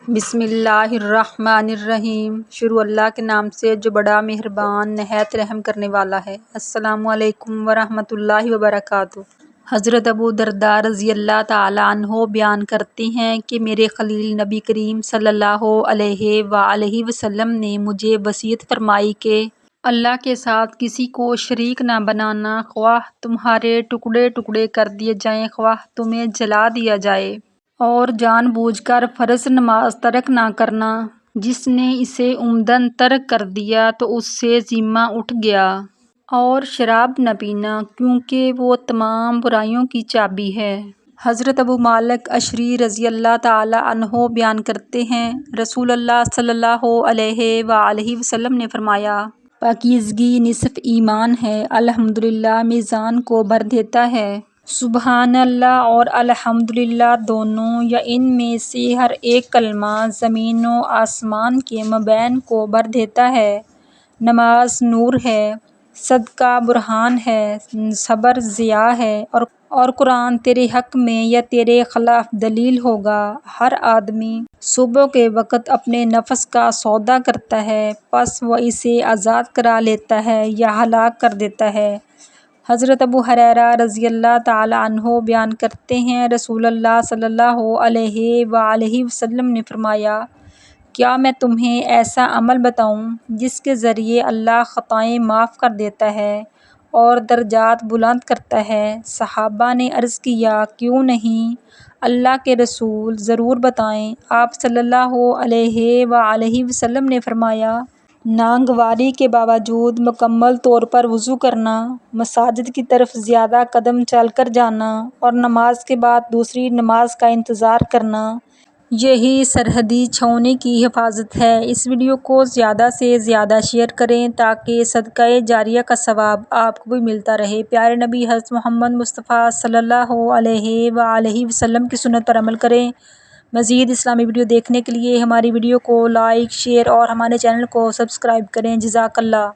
بسم اللہ الرحمن الرحیم۔ شروع اللہ کے نام سے جو بڑا مہربان نہایت رحم کرنے والا ہے۔ السلام علیکم ورحمۃ اللہ وبرکاتہ۔ حضرت ابو درداء رضی اللہ تعالیٰ عنہ بیان کرتے ہیں کہ میرے خلیل نبی کریم صلی اللہ علیہ وآلہ وسلم نے مجھے وصیت فرمائی کہ اللہ کے ساتھ کسی کو شریک نہ بنانا، خواہ تمہارے ٹکڑے ٹکڑے کر دیے جائیں، خواہ تمہیں جلا دیا جائے، اور جان بوجھ کر فرض نماز ترک نہ کرنا۔ جس نے اسے عمدن ترک کر دیا تو اس سے ذمہ اٹھ گیا۔ اور شراب نہ پینا، کیونکہ وہ تمام برائیوں کی چابی ہے۔ حضرت ابو مالک اشعری رضی اللہ تعالیٰ عنہ بیان کرتے ہیں، رسول اللہ صلی اللہ علیہ وآلہ وسلم نے فرمایا، پاکیزگی نصف ایمان ہے۔ الحمدللہ میزان کو بھر دیتا ہے۔ سبحان اللہ اور الحمدللہ دونوں یا ان میں سے ہر ایک کلمہ زمین و آسمان کے مابین کو بھر دیتا ہے۔ نماز نور ہے، صدقہ برہان ہے، صبر ضیاء ہے، اور قرآن تیرے حق میں یا تیرے خلاف دلیل ہوگا۔ ہر آدمی صبح کے وقت اپنے نفس کا سودا کرتا ہے، پس وہ اسے آزاد کرا لیتا ہے یا ہلاک کر دیتا ہے۔ حضرت ابو ہریرہ رضی اللہ تعالیٰ عنہ بیان کرتے ہیں، رسول اللہ صلی اللہ علیہ وآلہ وسلم نے فرمایا، کیا میں تمہیں ایسا عمل بتاؤں جس کے ذریعے اللہ خطائیں معاف کر دیتا ہے اور درجات بلند کرتا ہے؟ صحابہ نے عرض کیا، کیوں نہیں اللہ کے رسول، ضرور بتائیں۔ آپ صلی اللہ علیہ وآلہ وسلم نے فرمایا، ناگواری کے باوجود مکمل طور پر وضو کرنا، مساجد کی طرف زیادہ قدم چل کر جانا، اور نماز کے بعد دوسری نماز کا انتظار کرنا، یہی سرحدی چھاؤنی کی حفاظت ہے۔ اس ویڈیو کو زیادہ سے زیادہ شیئر کریں تاکہ صدقہ جاریہ کا ثواب آپ کو بھی ملتا رہے۔ پیارے نبی حضرت محمد مصطفیٰ صلی اللہ علیہ وآلہ وسلم کی سنت پر عمل کریں۔ مزید اسلامی ویڈیو دیکھنے کے لیے ہماری ویڈیو کو لائک، شیئر اور ہمارے چینل کو سبسکرائب کریں۔ جزاک اللہ۔